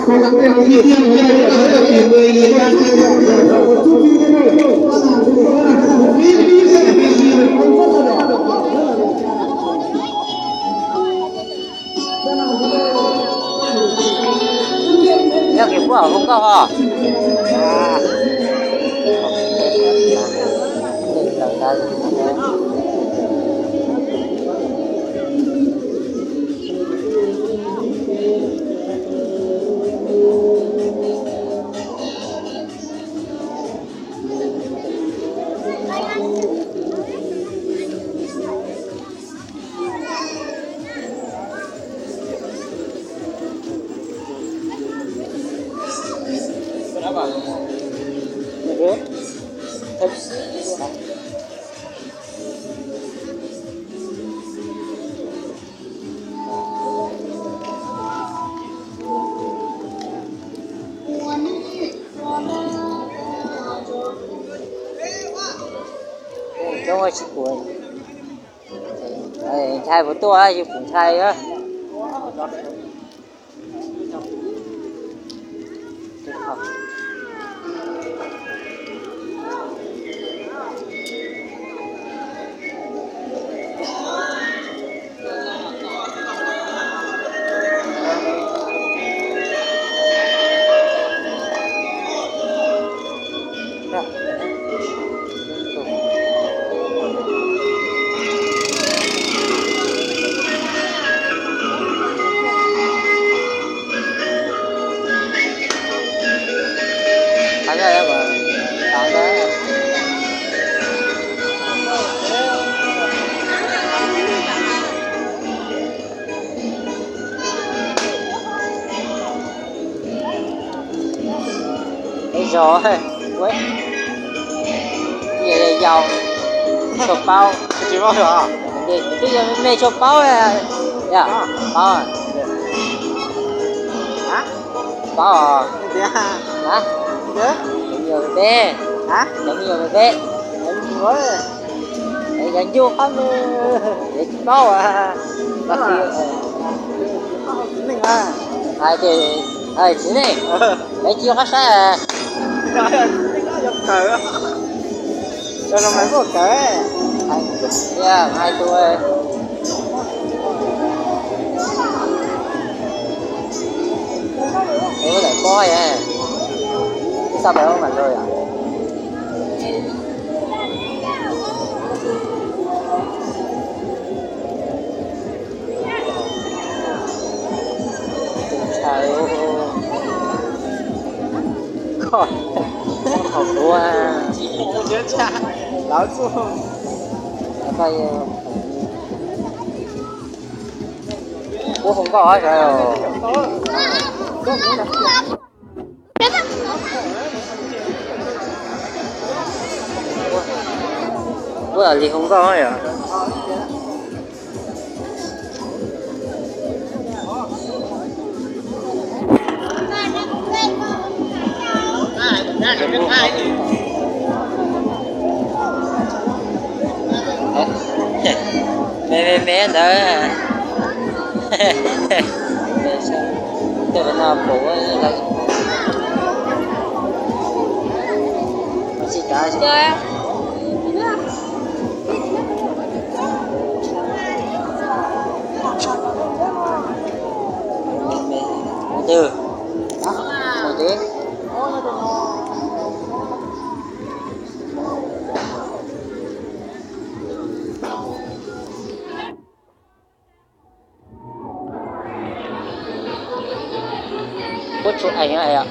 cố gắng để đi tiêm cho tất cả mọi người quan chơi một chút đi thôi. Đi sẽ bị gì mà không rất là đỏ. 여기 뭐야 뭔가 trong cái sự của trai của tôi thì cũng trai á rồi quét về đây giàu chụp bao chỉ bao giờ đi bây giờ mẹ chụp bao này dạ bao à hả bao à thế à hả thế nhiều về bé hả giống nhiều về bé em nói để dành vô không để bao à bác kia mình à thì thế này để chưa có sai cỡ cho nó mấy một cỡ yeah 2 tuổi thế có thể coi à sao phải không mà rồi à trời con học của nhớ cha lão chú phải bố không có rồi bố là gì không có rồi à mẹ đó tôi bên nào phụ là chị cả chị chơi từ một tí có chụp ảnh này ạ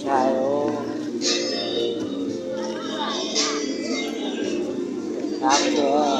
Trời ơi, làm chưa?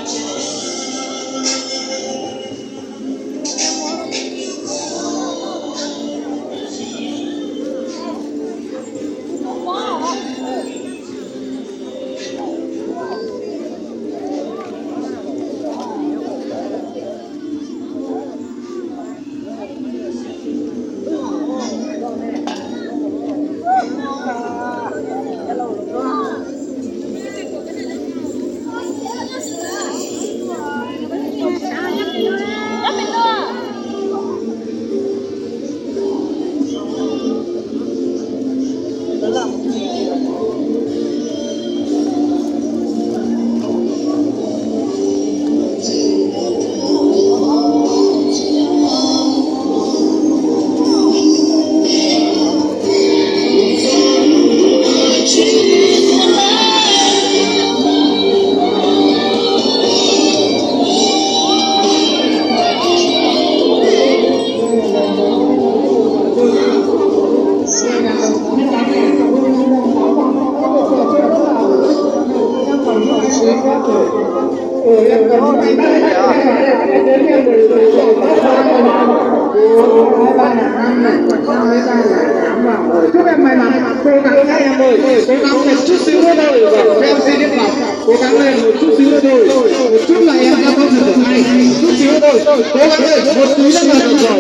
Chúc em may mắn, cố gắng nha em ơi, cố gắng một chút xíu nữa thôi, em xin nhắc lại, cố gắng lên một chút xíu nữa thôi, một chút là em sẽ có được hay, một chút xíu thôi, cố gắng lên, một tí nữa là được rồi,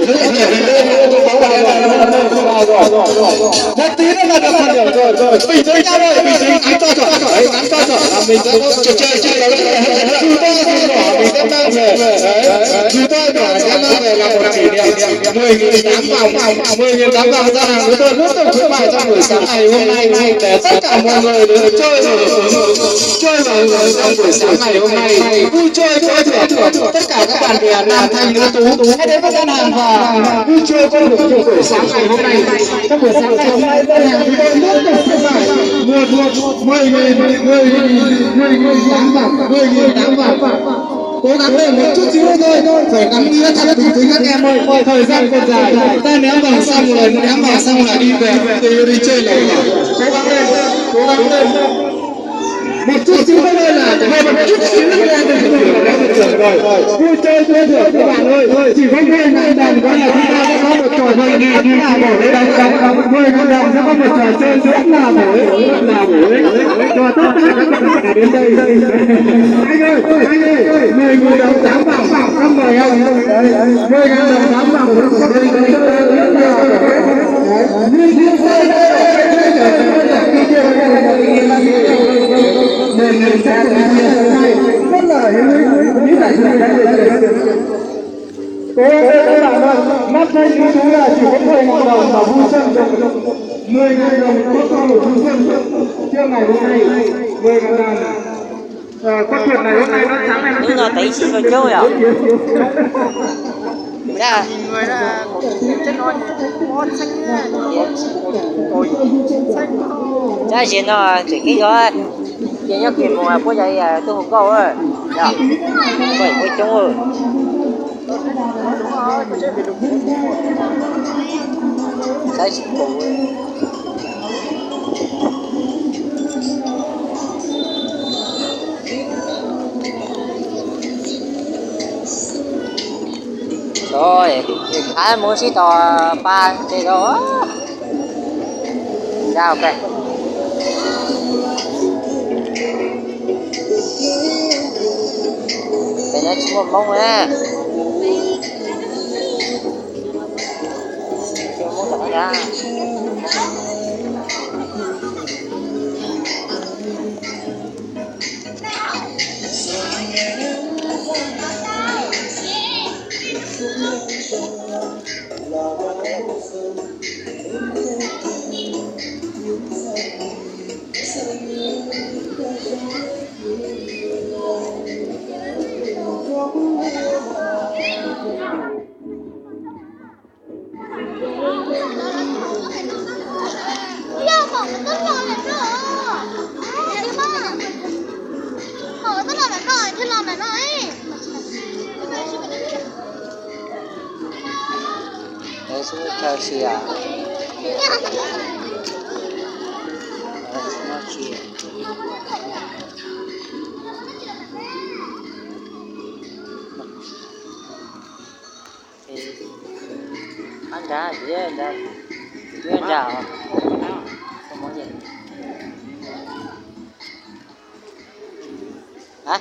một tí nữa là được rồi, bình tĩnh nhau ơi, bình tĩnh, đánh cho chuẩn, đánh cho chuẩn, là mình sẽ chơi đấu dù to dù nhỏ mình sẽ mang về, dù to nhỏ sẽ mang về là một kỷ niệm, 10.000 tám vòng ra hàng với tôi rất là khuyến mại trong buổi sáng ngày hôm nay để tất cả mọi người được chơi vào trong buổi sáng ngày hôm nay, vui chơi có thưởng tất cả các bạn bè nam thanh nữ tú hãy đến với ngân hàng và vui chơi có thưởng trong buổi sáng ngày hôm nay. Trong buổi sáng ngày hôm nay ngân hàng chúng tôi rất là khuyến mại 10.000 tám vòng. Cố gắng lên một chút xíu thôi, phải gắn nghĩa thật bình tĩnh các em ơi, thời gian còn dài, ta ném vào xong rồi ném vào xong là đi về, đi chơi lại, cố gắng lên, một chút xíu nữa là một chút xíu nữa là được rồi, vui chơi chơi được các bạn ơi, chỉ có 10.000 đồng có là chúng ta sẽ có một trò chơi như thế nào đấy, 10.000 đồng sẽ có một trò chơi rất là bổ cho tất cả các bạn đến đây, anh ơi, 10.000 đồng 8 vòng, không mời ông, 10.000 đồng 8 vòng, rất là hiếu lại cố các bạn ơi, mắt thấy chú là chỉ có 10.000 đồng mà vui xuân, 10.000 đồng có con một vui xuân chưa ngày hôm nay, 10.000 đồng. Con thuyền này hôm nay nó sáng nay nó nhưng mà tí xin vào chơi à? Dạ. Người là một chết nói con xanh nha, ôi xanh. Chắc xin nó chỉ khi đó chỉ nhắc chuyện mùa của vậy tôi không có ơi. Dạ. Vậy có chung rồi. Sai xin phụ. Rồi, ai muốn xí tò ba thì đó. Dạ ok. Cái này chỉ một mông nè. Chỉ một mông thật nha. Sini chờ xìa. Nó xìa. Ăn ra gì đấy, ăn ra hả? Không có gì. Hả?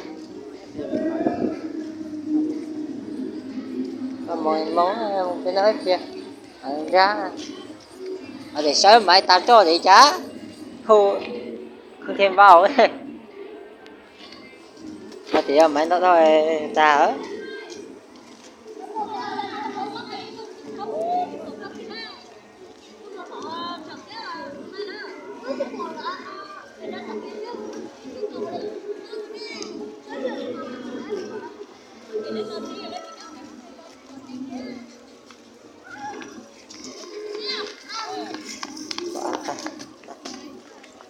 Còn món cái nói kia. Ăn ra. Để sớm mãi tao cho thì chá. Không thêm vào ấy. Mà thì mày nó thôi ta ở.